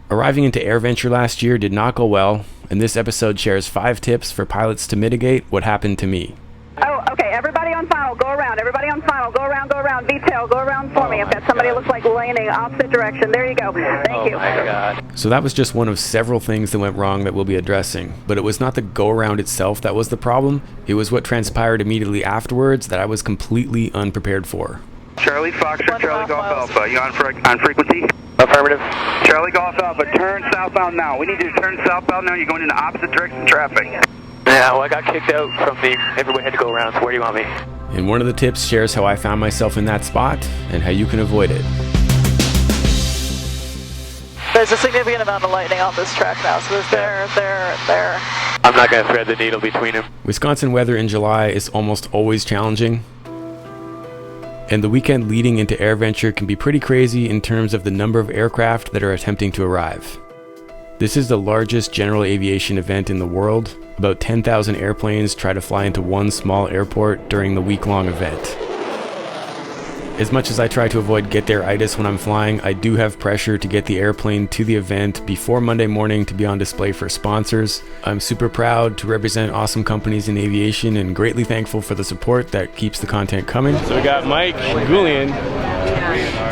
Arriving into AirVenture last year did not go well, and this episode shares 5 tips for pilots to mitigate what happened to me. Oh, okay, everybody on final, go around. Everybody on final, go around. Detail, go around for me. I've got somebody looks like landing opposite direction. There you go. Thank you. Oh my God. So that was just one of several things that went wrong that we'll be addressing. But it was not the go-around itself that was the problem. It was what transpired immediately afterwards that I was completely unprepared for. Charlie Foxtrot, Charlie Golf Alpha. You on frequency? Affirmative. Charlie Golf Alpha, turn southbound now. We need you to turn southbound now. You're going in the opposite direction of traffic. Yeah, well, I got kicked out from the everyone had to go around, so where do you want me? And one of the tips shares how I found myself in that spot and how you can avoid it. There's a significant amount of lightning on this track now, so there's there. I'm not going to thread the needle between them. Wisconsin weather in July is almost always challenging. And the weekend leading into AirVenture can be pretty crazy in terms of the number of aircraft that are attempting to arrive. This is the largest general aviation event in the world. About 10,000 airplanes try to fly into one small airport during the week-long event. As much as I try to avoid get-there-itis when I'm flying, I do have pressure to get the airplane to the event before Monday morning to be on display for sponsors. I'm super proud to represent awesome companies in aviation and greatly thankful for the support that keeps the content coming. So we got Mike Goulian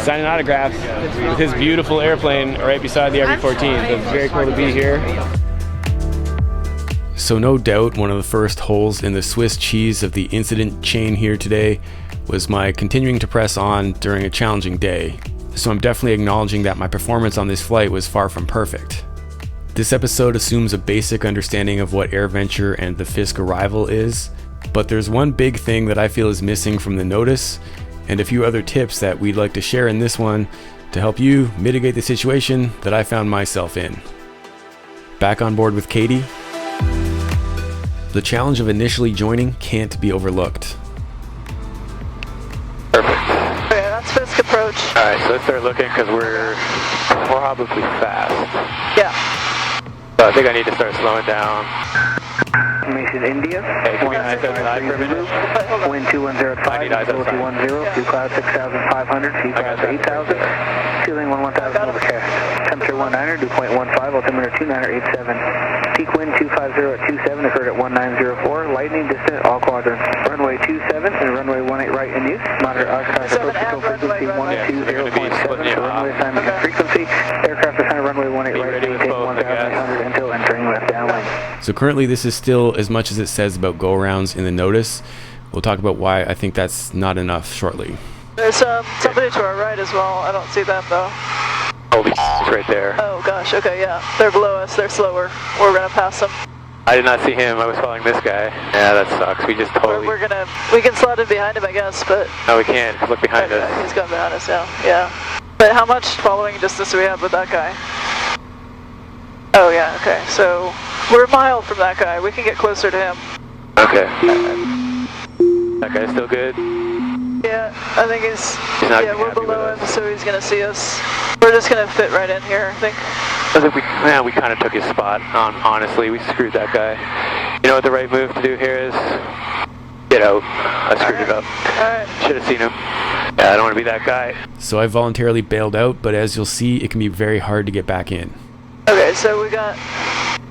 signing autographs with his beautiful airplane right beside the RB-14. So it's very cool to be here. So no doubt one of the first holes in the Swiss cheese of the incident chain here today was my continuing to press on during a challenging day. So I'm definitely acknowledging that my performance on this flight was far from perfect. This episode assumes a basic understanding of what AirVenture and the Fisk Arrival is, but there's one big thing that I feel is missing from the notice, and a few other tips that we'd like to share in this one to help you mitigate the situation that I found myself in. Back on board with Katie. The challenge of initially joining can't be overlooked. Perfect. Okay, that's Fisk approach. Alright, so let's start looking because we're probably fast. Yeah. So I think I need to start slowing down. Mission India. Hey, can we eyes outside for a minute? Wind 2105, visibility 10, dew cloud 6,500, sea cloud 8,000, ceiling 11,000 overcast. Temperature 19er, dew point 15, altimeter 29er87. Peak wind 250 at 27, occurred at 1904, lightning distant all quadrants. Runway 27 and runway 18 right in use. Monitor Oshkosh approach control frequency 120.7 for runway assignment and frequency. Aircraft assigned runway 18 right, maintain 1,800 until entering left downwind. So currently this is still as much as it says about go-arounds in the notice. We'll talk about why I think that's not enough shortly. There's somebody to our right as well. I don't see them though. Holy it's right there. Oh gosh, okay, yeah. They're below us, they're slower. We're gonna pass them. I did not see him, I was following this guy. Yeah, that sucks. We just totally... We can slot in behind him, I guess, but... No, we can't. Look behind us. He's gone behind us now, yeah. But how much following distance do we have with that guy? Oh yeah, okay, so we're a mile from that guy. We can get closer to him. Okay. That guy's still good? Yeah, I think he's not yeah, we're happy below with him, so he's gonna see us. We're just gonna fit right in here, I think. I think we kind of took his spot, honestly. We screwed that guy. You know what the right move to do here is? Get out. I screwed it up. Alright. Should have seen him. Yeah, I don't want to be that guy. So I voluntarily bailed out, but as you'll see, it can be very hard to get back in. Okay, so we got...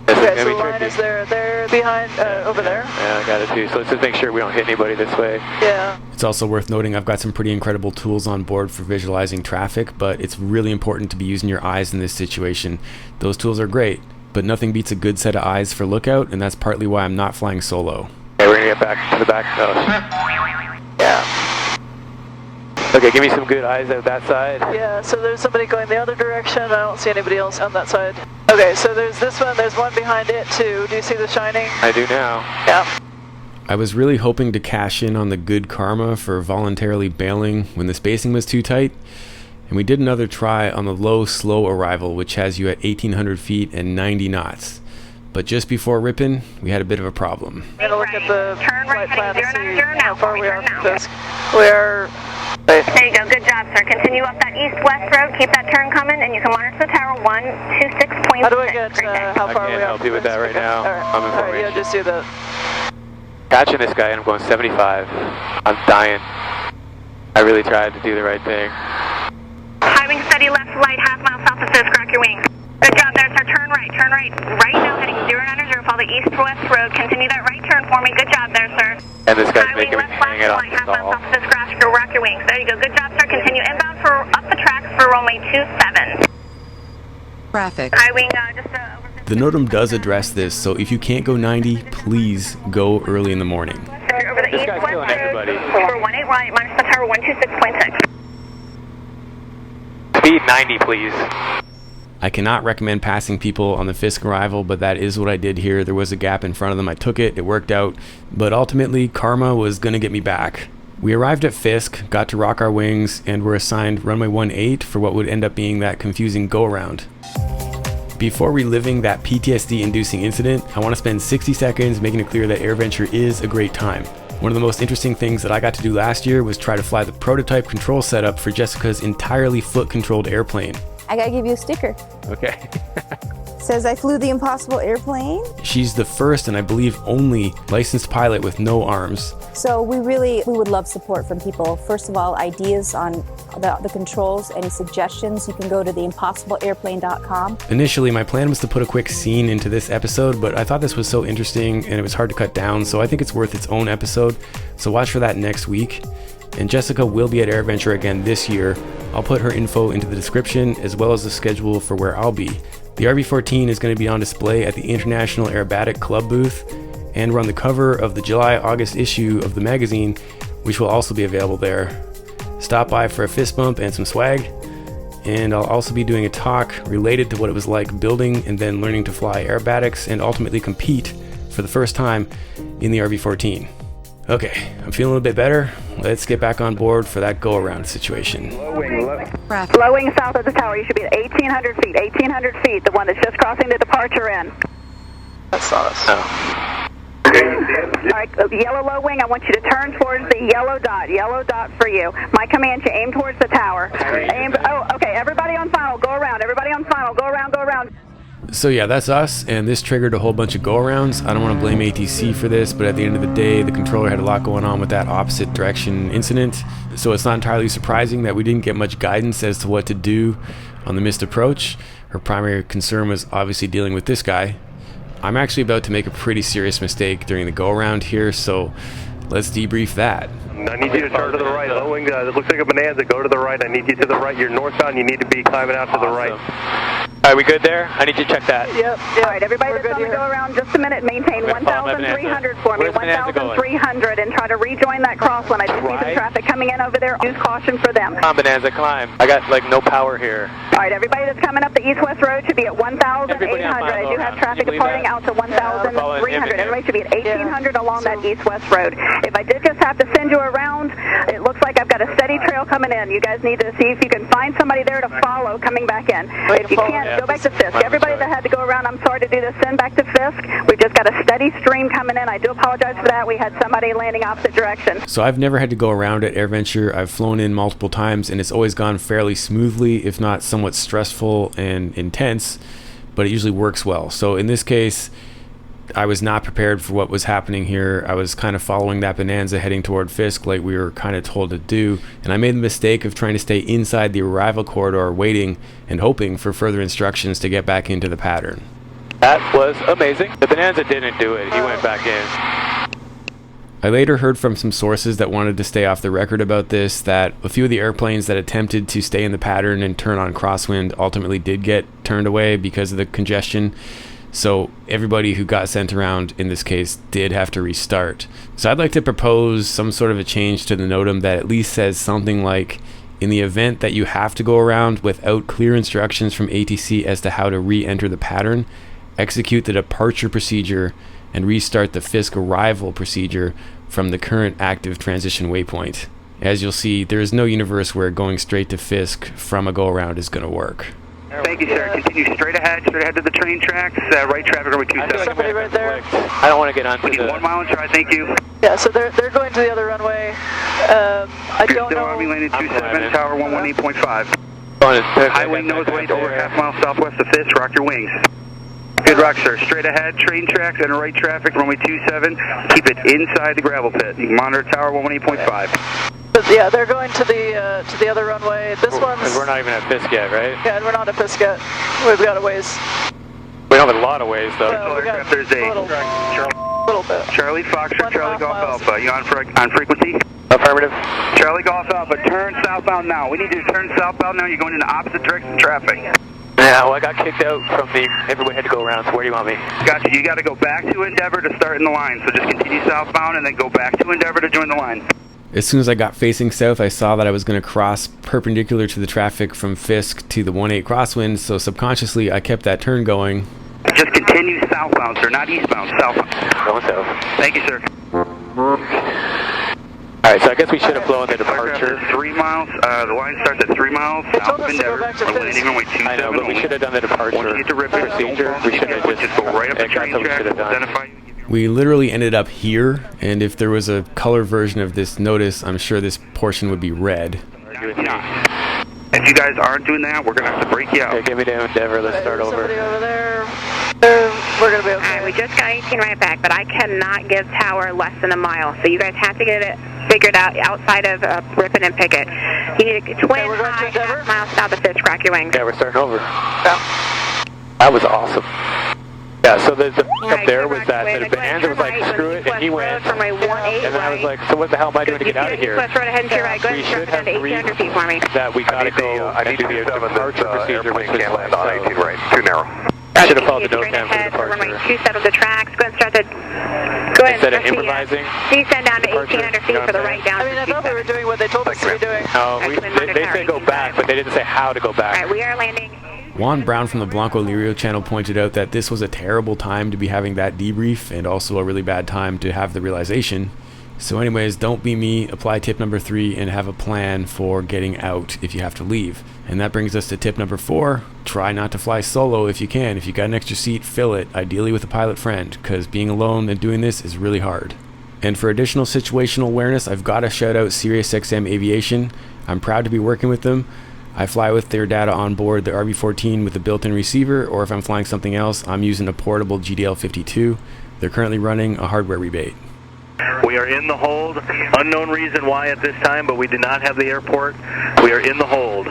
This Okay, so the is line tricky. is there, behind, over there. Yeah, I got it too. So let's just make sure we don't hit anybody this way. Yeah. It's also worth noting I've got some pretty incredible tools on board for visualizing traffic, but it's really important to be using your eyes in this situation. Those tools are great, but nothing beats a good set of eyes for lookout, and that's partly why I'm not flying solo. Okay, we're gonna get back to the back. Oh. Yeah. Okay, give me some good eyes out that side. Yeah, so there's somebody going the other direction. I don't see anybody else on that side. Okay, so there's this one. There's one behind it too. Do you see the shining? I do now. Yeah. I was really hoping to cash in on the good karma for voluntarily bailing when the spacing was too tight, and we did another try on the low, slow arrival, which has you at 1,800 feet and 90 knots. But just before ripping, we had a bit of a problem. I'm gonna look at the flight plan to see how far we are from Fisk. There you go, good job, sir. Continue up that east-west road, keep that turn coming, and you can monitor the tower 126.6. How do I get how far I we can't are? help you with that right now. I'm All right, yeah, just do that. Catching this guy and I'm going 75. I'm dying. I really tried to do the right thing. High wing steady left, light, half mile south of Fisk, crack your wings. Good turn right now, heading 090, follow the east-west road. Continue that right turn for me. Good job there, sir. And this guy's Highway making me left hang it off line, the half mile stall. south of this grass. Go rock your wings. There you go. Good job, sir. Continue inbound for up the tracks for runway 27. Traffic. High wing, just over. The NOTAM does address this, so if you can't go 90, please go early in the morning. Sir, over the This guy's east-west killing road everybody. for 18 right, minus the tower 126.6. Speed 90, please. I cannot recommend passing people on the Fisk arrival, but that is what I did here. There was a gap in front of them. I took it. It worked out. But ultimately, karma was going to get me back. We arrived at Fisk, got to rock our wings, and were assigned runway 18 for what would end up being that confusing go-around. Before reliving that PTSD-inducing incident, I want to spend 60 seconds making it clear that AirVenture is a great time. One of the most interesting things that I got to do last year was try to fly the prototype control setup for Jessica's entirely foot-controlled airplane. I gotta give you a sticker. Okay. Says I flew the impossible airplane. She's the first and I believe only licensed pilot with no arms. So we would love support from people. First of all, ideas on the controls, any suggestions, you can go to theimpossibleairplane.com. Initially, my plan was to put a quick scene into this episode, but I thought this was so interesting and it was hard to cut down, so I think it's worth its own episode. So watch for that next week. And Jessica will be at AirVenture again this year. I'll put her info into the description as well as the schedule for where I'll be. The RB14 is going to be on display at the International Aerobatic Club booth, and we're on the cover of the July-August issue of the magazine, which will also be available there. Stop by for a fist bump and some swag, and I'll also be doing a talk related to what it was like building and then learning to fly aerobatics and ultimately compete for the first time in the RB14. Okay, I'm feeling a bit better. Let's get back on board for that go-around situation. Low wing south of the tower. You should be at 1,800 feet. 1,800 feet, the one that's just crossing the departure in. That's not us. Oh. All right, yellow low wing, I want you to turn towards the yellow dot for you. My command, you aim towards the tower. Okay, everybody on final, go around. Everybody on final, go around, go around. So yeah, that's us, and this triggered a whole bunch of go-arounds. I don't want to blame ATC for this, but at the end of the day, the controller had a lot going on with that opposite direction incident, so it's not entirely surprising that we didn't get much guidance as to what to do on the missed approach. Her primary concern was obviously dealing with this guy. I'm actually about to make a pretty serious mistake during the go-around here, so let's debrief that. I need you to turn to the right. Low wing, it looks like a bonanza. Go to the right. I need you to the right. You're northbound. You need to be climbing out to the right. All right, we good there? I need you to check that. Yep. All right, everybody that's on the go around, just a minute. Maintain 1,300 for me. 1,300, and try to rejoin that crosswind. I do see some traffic coming in over there. Use caution for them. Come on, Bonanza, climb. I got like no power here. All right, everybody that's coming up the east-west road should be at 1,800. I do have traffic departing out to 1,300. Everybody should be at 1,800 along that east-west road. If I did just have to send you around, it looks like I've got a steady trail coming in. You guys need to see if you can find somebody there to follow coming back in. If you can't, go back to Fisk. Everybody that had to go around, I'm sorry to do this, send back to Fisk. We've just got a steady stream coming in. I do apologize for that. We had somebody landing opposite direction. So I've never had to go around at AirVenture. I've flown in multiple times, and it's always gone fairly smoothly, if not somewhat stressful and intense, but it usually works well. So in this case, I was not prepared for what was happening here. I was kind of following that bonanza heading toward Fisk like we were kind of told to do, and I made the mistake of trying to stay inside the arrival corridor waiting and hoping for further instructions to get back into the pattern. That was amazing. The bonanza didn't do it. He went back in. I later heard from some sources that wanted to stay off the record about this that a few of the airplanes that attempted to stay in the pattern and turn on crosswind ultimately did get turned away because of the congestion. So everybody who got sent around in this case did have to restart. So I'd like to propose some sort of a change to the NOTAM that at least says something like, in the event that you have to go around without clear instructions from ATC as to how to re-enter the pattern, execute the departure procedure and restart the Fisk arrival procedure from the current active transition waypoint. As you'll see, there is no universe where going straight to Fisk from a go-around is going to work. Thank you, sir. Continue straight ahead to the train tracks. Right traffic over 27. Somebody right there. I don't want to get onto We need 1 mile and try, thank you. Yeah, so they're going to the other runway. I You're don't still know. Army landing 27, tower 118.5. High High wing nose weight over half-mile southwest of Fisk. Rock your wings. Good rock, sir. Straight ahead, train tracks and right traffic, runway 27. Keep it inside the gravel pit. You can monitor tower 118.5. But yeah, they're going to the other runway. This one's. And we're not even at Fisk yet, right? Yeah, and we're not at Fisk yet. We've got a ways. We don't have a lot of ways, though. There's a little bit. Charlie Foxtrot, Charlie Golf Alpha. You on frequency? Affirmative. Charlie Golf Alpha, turn southbound now. We need you to turn southbound now. You're going in the opposite direction of traffic. Yeah, well, I got kicked out from the, everybody had to go around, so where do you want me? Gotcha. You got to go back to Endeavor to start in the line. So just continue southbound and then go back to Endeavor to join the line. As soon as I got facing south, I saw that I was going to cross perpendicular to the traffic from Fisk to the 1-8 crosswind, so subconsciously I kept that turn going. Just continue southbound, sir, not eastbound, southbound. Going south. Thank you, sir. Alright, so I guess we should have flown the departure. 3 miles, the line starts at 3 miles south of Endeavor. We're landing runway 27. I know, but we should have done the departure procedure. We should have just go right up the train track, identify you. We literally ended up here, and if there was a color version of this notice, I'm sure this portion would be red. If you guys aren't doing that, we're going to have to break you out. Okay, give me to Endeavor, let's start over. Somebody over there. We're going to be okay. Alright, we just got 18 right back, but I cannot give tower less than a mile, so you guys have to get it figured out outside of Ripon and Pickett. You need a twin high, half mile south of Fisk, crack your wings. Yeah, we're starting over. Yeah. That was awesome. Yeah, so the up there was that the Bonanza was like, screw it, and he went, and then I was like, so what the hell am I doing to get out of here? West Road ahead and to your right, go ahead and start down to 1,800 feet for me. That we gotta go, I need to do a departure procedure, which was land on 18 right, too narrow. I should have followed the NOTAM for departure. Runway 27 of the tracks, go ahead and start the, instead of improvising. Descend down to 1,800 feet for the right down. I mean, I thought we were doing what they told us to be doing. No, they say go back, but they didn't say how to go back. Alright, we are landing. Juan Brown from the Blanco Lirio channel pointed out that this was a terrible time to be having that debrief and also a really bad time to have the realization. So anyways, don't be me, apply tip number 3 and have a plan for getting out if you have to leave. And that brings us to tip number 4, try not to fly solo if you can. If you got an extra seat, fill it, ideally with a pilot friend, because being alone and doing this is really hard. And for additional situational awareness, I've got to shout out SiriusXM Aviation. I'm proud to be working with them. I fly with their data on board the RB14 with a built-in receiver, or if I'm flying something else, I'm using a portable GDL52. They're currently running a hardware rebate. We are in the hold. Unknown reason why at this time, but we did not have the airport. We are in the hold.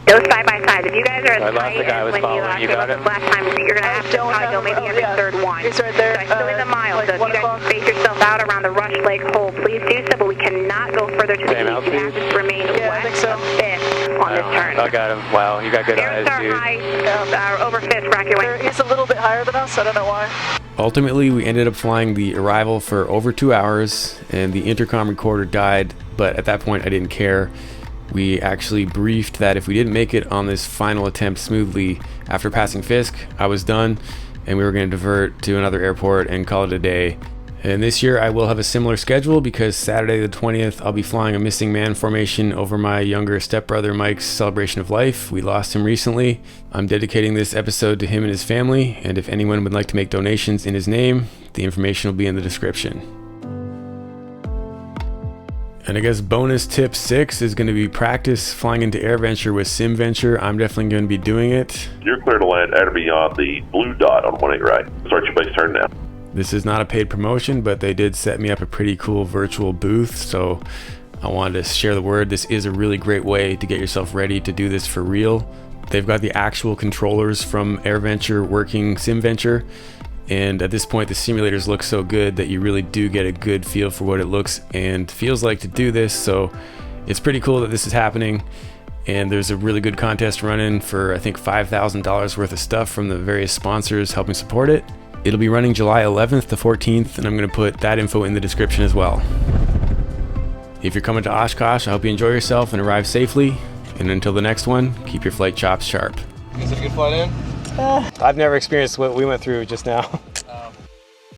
Go side by side. If you guys are as tight as when you last time, you're going to have to probably go maybe every third one. He's right there. So I still in the mile, so if you guys space yourself out around the Rush Lake hole, please do so, but we cannot go further to the east. You have to remain west of Fisk on this turn. I got him. Wow, you got good eyes, dude. High, over Fisk, rack your wings. He's a little bit higher than us, I don't know why. Ultimately, we ended up flying the Arrival for over 2 hours, and the intercom recorder died, but at that point I didn't care. We actually briefed that if we didn't make it on this final attempt smoothly after passing Fisk, I was done, and we were going to divert to another airport and call it a day. And this year I will have a similar schedule because Saturday the 20th I'll be flying a missing man formation over my younger stepbrother Mike's celebration of life. We lost him recently. I'm dedicating this episode to him and his family, and if anyone would like to make donations in his name, the information will be in the description. And I guess bonus tip 6 is going to be practice flying into AirVenture with SimVenture. I'm definitely going to be doing it. You're clear to land at or beyond the blue dot on 1-8 right. Start your base turn now. This is not a paid promotion, but they did set me up a pretty cool virtual booth, so I wanted to share the word. This is a really great way to get yourself ready to do this for real. They've got the actual controllers from AirVenture working SimVenture, and at this point the simulators look so good that you really do get a good feel for what it looks and feels like to do this. So it's pretty cool that this is happening, and there's a really good contest running for I think $5,000 worth of stuff from the various sponsors helping support it. It'll be running July 11th to 14th, and I'm going to put that info in the description as well. If you're coming to Oshkosh, I hope you enjoy yourself and arrive safely, and until the next one, keep your flight chops sharp. You guys had a good flight in? I've never experienced what we went through just now.